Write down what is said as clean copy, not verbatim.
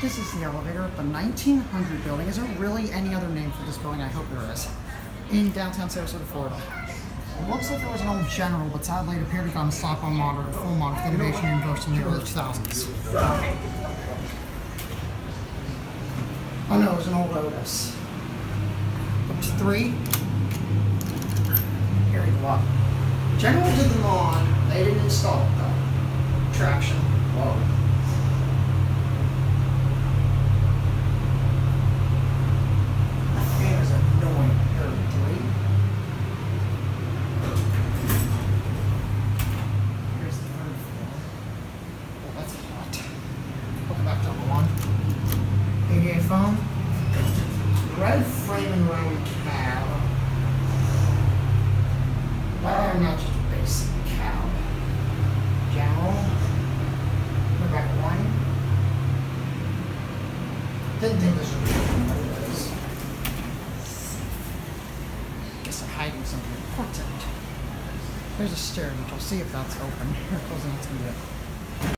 This is the elevator at the 1900 building. Is there really any other name for this building? I hope there is. In downtown Sarasota, Florida. It looks like there was an old general, but sadly it appeared to have gone stop on modern, full modern innovation universe in the early 2000s. Oh no, it was an old Otis. It was 3. Here we go. General did them on. They didn't install it though. Traction. Whoa. Phone. Red framing round cab. Well, not just a basic cab. General. We're back one. Didn't think this would be what it is. Guess they're hiding something important. There's a stair, which I'll see if that's open. Here, closing, that's gonna be it.